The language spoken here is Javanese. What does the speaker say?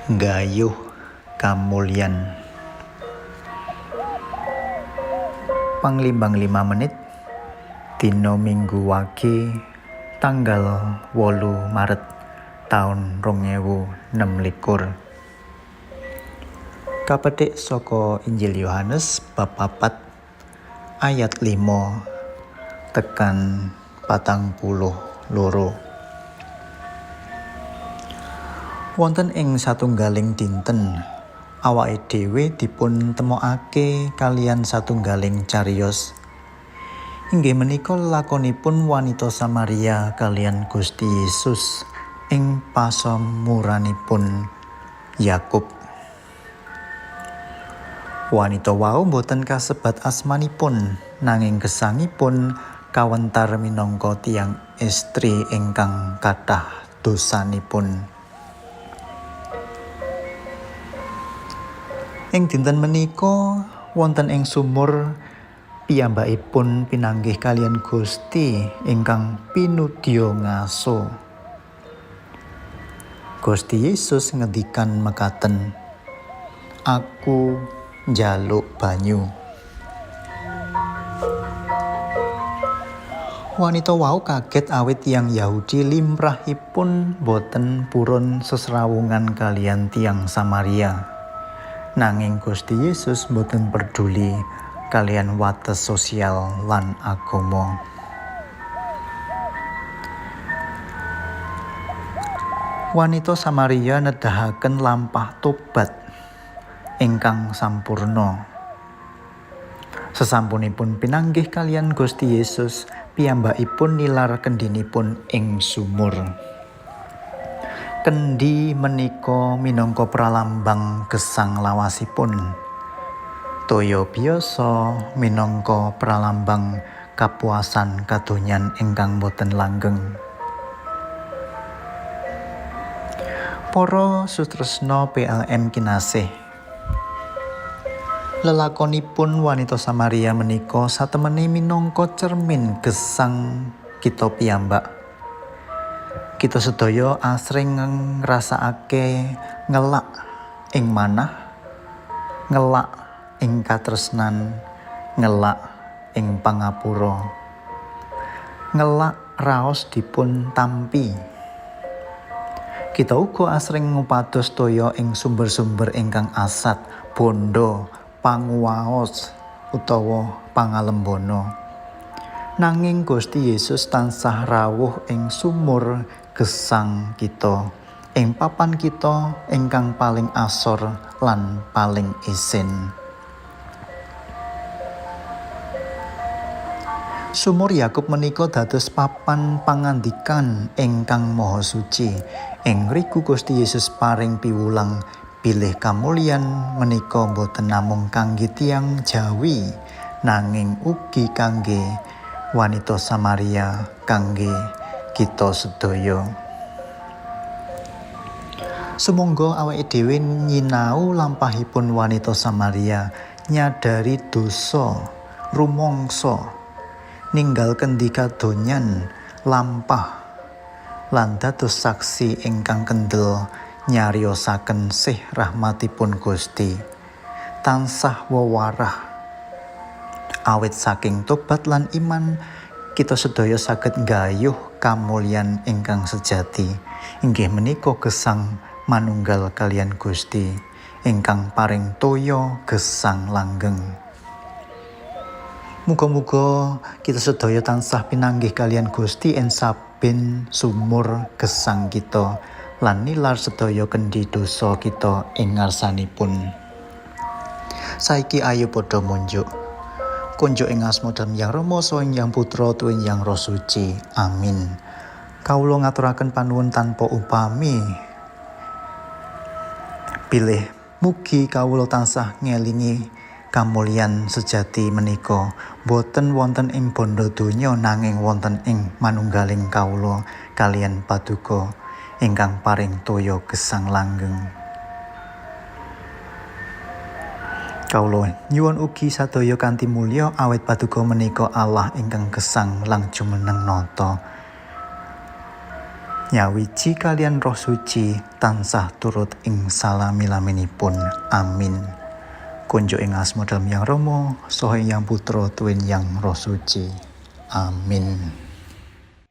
Nggayuh kamulyan. Panglimbang 5 menit dina Minggu Wage tanggal 8 Maret taun 2026. Kapetik saka Injil Yohanes bab 4 ayat 5 tekan 42. Wonten ing satunggaling dinten awake dhewe dipun temokake kalian satunggaling cariyos. Inggih menika lakonipun wanita Samaria kalian Gusti Yesus ing pasamuranipun Yakub. Wanita wau boten kasebat asmanipun, nanging gesangipun kawentar minangka tiyang estri ingkang kathah dosanipun. Ing dinten menika wonten ing sumur piyambakipun pinanggih kalian Gusti ingkang pinudya ngaso. Gusti Yesus ngendikan mekaten, "Aku njaluk banyu." Wanita wau kaget awit tiyang Yahudi limrahipun boten purun sesrawungan kalian tiyang Samaria. Nanging Gusti Yesus boten peduli kalian wates sosial lan agama. Wanita Samaria nedahaken lampah tobat ingkang sampurna. Sesampunipun pinanggih kalian Gusti Yesus, piyambakipun nilar kendinipun ing sumur. Kendi menika minangka pralambang gesang lawasipun. Toya biasa minangka pralambang kapuasan kadonyan ingkang boten langgeng. Para sutresna PLM kinasih, lelakonipun wanita Samaria menika satemene minangka cermin gesang kita piyambak. Kita sedaya asring ngrasakake ngelak ing manah, ngelak ing katresnan, ngelak ing pangapura, ngelak raos dipun tampi. Kita uga asring ngupados toya ing sumber-sumber ingkang asat, bondo, panguwaos utawa pangalembana. Nanging Gusti Yesus tansah rawuh ing sumur gesang kita, ing papan kita ingkang paling asor lan paling isin. Sumur Yakub menika dados papan pangandikan ingkang maha suci. Ing ngriku Gusti Yesus paring piwulang bilih kamulyan menika boten namung kangge tiyang Jawi, nanging ugi kangge wanita Samaria, kangge kita sedaya. Sumangga awake dhewe nyinau lampahipun wanita Samaria, nyadari dosa, rumangsa, ninggal kendi kadonyan lampah, lan dados saksi ingkang kendel nyariosaken sih rahmatipun Gusti, tansah wewarah. Awit saking tobat lan iman, kita sedaya saged nggayuh kamulyan ingkang sejati. Inggih menika gesang manunggal kalian Gusti ingkang paring toya gesang langgeng. Muga-muga kita sedaya tansah pinanggih kalian Gusti ing saben sumur gesang kita lan nilar sedaya kendi dosa kita ing ngarsanipun. Saiki ayo padha munjuk. Kunjuk ing asma Dalem Yang Rama saha ing Yang Putra tuwin Yang Roh Suci. Amin. Kawula ngaturaken panuwun tanpa upami. Bilih mugi kawula tansah ngelingi kamulyan sejati menika boten wonten ing bondo donya, nanging wonten ing manunggaling kawula kalian Paduka ingkang paring toya gesang langgeng. Kawula nyuwun ugi sadaya kanthi mulya awit Paduka menika Allah ingkang gesang lang jumeneng nata. nyawiji kalian Roh Suci tansah turut ing salami-laminipun. Amin. Kunjuk ing asma Dalem Yang Rama saha ing Yang Putra tuwin Yang Roh Suci. Amin.